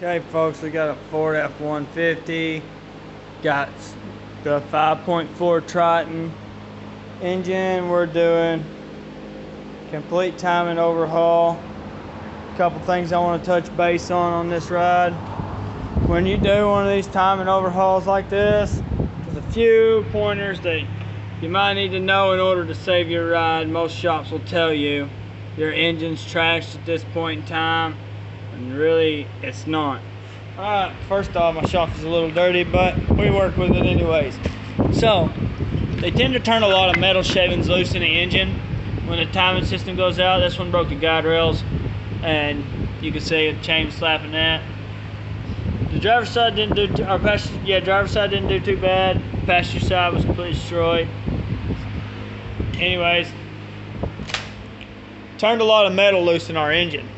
Okay, folks, we got a Ford F-150. Got the 5.4 Triton engine. We're doing complete timing overhaul. A couple things I want to touch base on this ride. When you do one of these timing overhauls like this, there's a few pointers that you might need to know in order to save your ride. Most shops will tell you your engine's trashed at this point in time, and really it's not. Alright, first off, my shop is a little dirty, but we work with it anyways. So, they tend to turn a lot of metal shavings loose in the engine when the timing system goes out. This one broke the guide rails, and you can see the chain slapping that. The driver's side didn't do driver's side didn't do too bad. Passenger side was completely destroyed. Anyways, turned a lot of metal loose in our engine.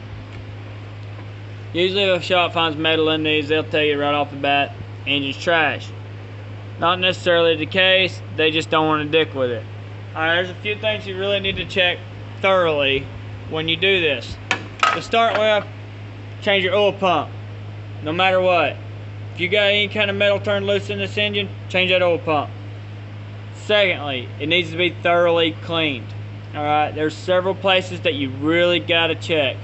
Usually if a shop finds metal in these, they'll tell you right off the bat, engine's trash. Not necessarily the case, they just don't want to dick with it. Alright, there's a few things you really need to check thoroughly when you do this. To start with, change your oil pump, no matter what. If you got any kind of metal turned loose in this engine, change that oil pump. Secondly, it needs to be thoroughly cleaned. Alright, there's several places that you really got to check.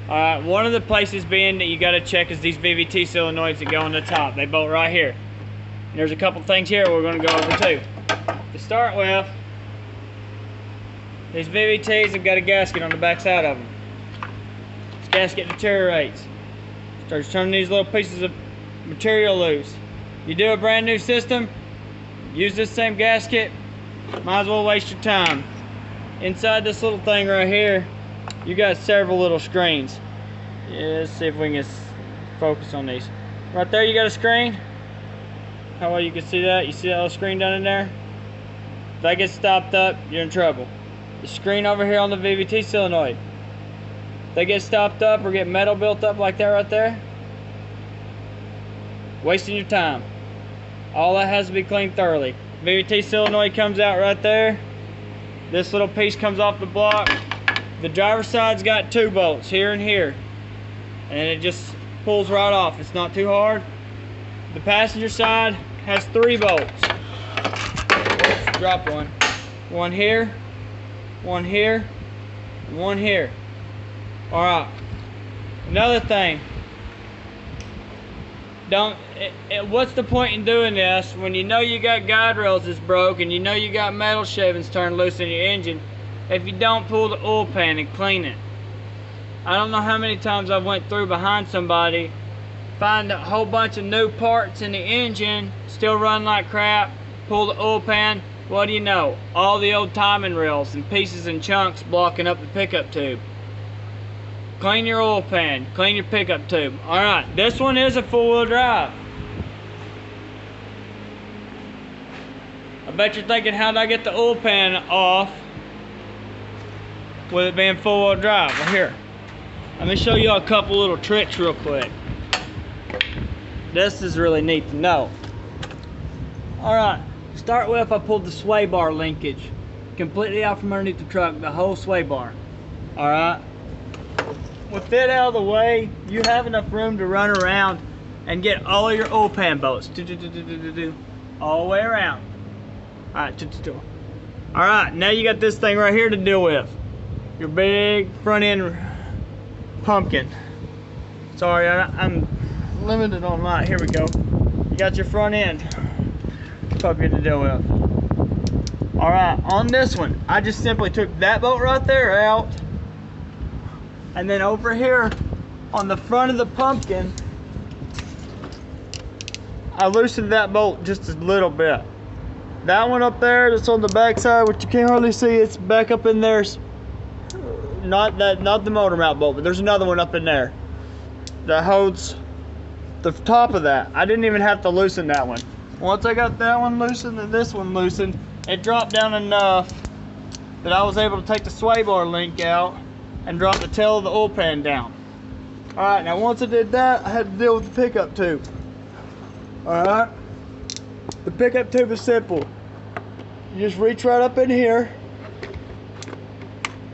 Alright, one of the places being that you got to check is these VVT solenoids that go on the top. They bolt right here. And there's a couple things here we're going to go over too. To start with, these VVTs have got a gasket on the back side of them. This gasket deteriorates. Starts turning these little pieces of material loose. You do a brand new system, use this same gasket, might as well waste your time. Inside this little thing right here, you got several little screens. Yeah, let's see if we can focus on these. Right there you got a screen. How well you can see that? You see that little screen down in there? If that gets stopped up, you're in trouble. The screen over here on the VVT solenoid. If they get stopped up or get metal built up like that right there, wasting your time. All that has to be cleaned thoroughly. VVT solenoid comes out right there. This little piece comes off the block. The driver's side's got 2 bolts, here and here. And it just pulls right off. It's not too hard. The passenger side has 3 bolts. Oops, drop one. One here, and one here. Alright. Another thing. What's the point in doing this when you know you got guide rails that's broke and you know you got metal shavings turned loose in your engine if you don't pull the oil pan and clean it? I don't know how many times I went through behind somebody, find a whole bunch of new parts in the engine, still run like crap, pull the oil pan, what do you know? All the old timing rails and pieces and chunks blocking up the pickup tube. Clean your oil pan, clean your pickup tube. Alright, this one is a 4-wheel drive. I bet you're thinking, how'd I get the oil pan off with it being 4-wheel drive? Well, here, let me show you a couple little tricks real quick. This is really neat to know. Alright, start with, I pulled the sway bar linkage completely out from underneath the truck, the whole sway bar. Alright. With it out of the way, you have enough room to run around and get all your oil pan bolts. All the way around. Alright, now you got this thing right here to deal with. Your big front end pumpkin. Sorry, I'm limited on light. Here we go. You got your front end pumpkin to deal with. Alright, on this one, I just simply took that bolt right there out. And then over here on the front of the pumpkin, I loosened that bolt just a little bit. That one up there that's on the back side, which you can't hardly see, it's back up in there. Not the motor mount bolt, but there's another one up in there that holds the top of that. I didn't even have to loosen that one. Once I got that one loosened and this one loosened, it dropped down enough that I was able to take the sway bar link out and drop the tail of the oil pan down. Alright, now once I did that, I had to deal with the pickup tube. Alright, the pickup tube is simple. You just reach right up in here,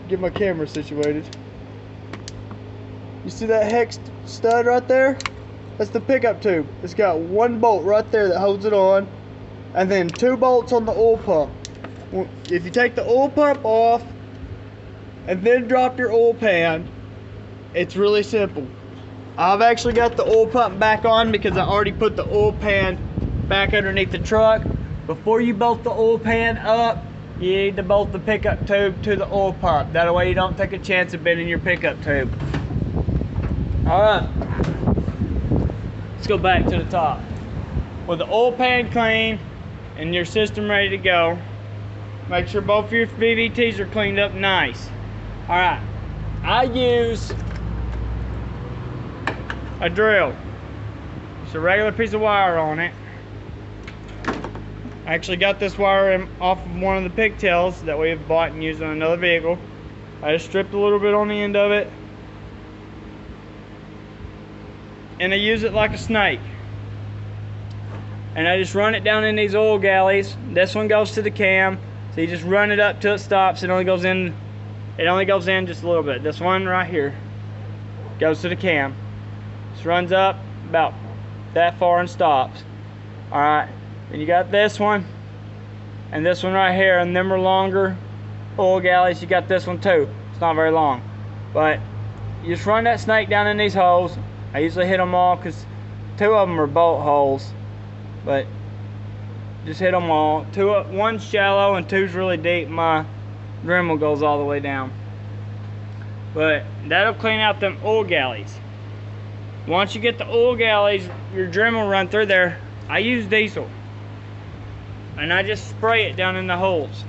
get my camera situated. You see that hex stud right there? That's the pickup tube. It's got one bolt right there that holds it on, and then 2 bolts on the oil pump. If you take the oil pump off and then drop your oil pan, it's really simple. I've actually got the oil pump back on because I already put the oil pan back underneath the truck. Before you bolt the oil pan up, you need to bolt the pickup tube to the oil pump. That way you don't take a chance of bending your pickup tube. Alright, let's go back to the top. With the oil pan clean and your system ready to go, make sure both of your VVTs are cleaned up nice. Alright, I use a drill. It's a regular piece of wire on it. I actually got this wire off of one of the pigtails that we have bought and used on another vehicle. I just stripped a little bit on the end of it, and I use it like a snake. And I just run it down in these oil galleys. This one goes to the cam, so you just run it up till it stops. It only goes in just a little bit. This one right here goes to the cam. Just runs up about that far and stops. Alright, then you got this one and this one right here, and them are longer oil galleys. You got this one too. It's not very long, but you just run that snake down in these holes. I usually hit them all because 2 of them are bolt holes, but just hit them all. One's shallow and 2's really deep. My Dremel goes all the way down, but that'll clean out them oil galleys. Once you get the oil galleys, your Dremel run through there. I use diesel, and I just spray it down in the holes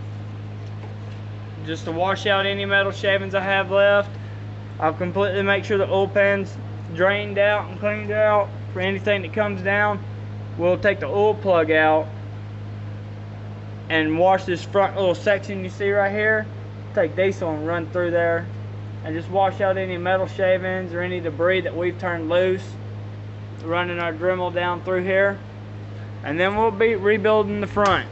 just to wash out any metal shavings I have left. I'll completely make sure the oil pan's drained out and cleaned out for anything that comes down. We'll take the oil plug out and wash this front little section you see right here. Take diesel and run through there and just wash out any metal shavings or any debris that we've turned loose running our Dremel down through here. And then we'll be rebuilding the front.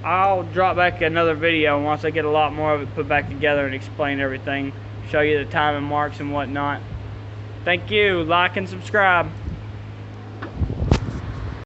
I'll drop back another video once I get a lot more of it put back together and explain everything, show you the timing marks and whatnot. Thank you. Like and subscribe.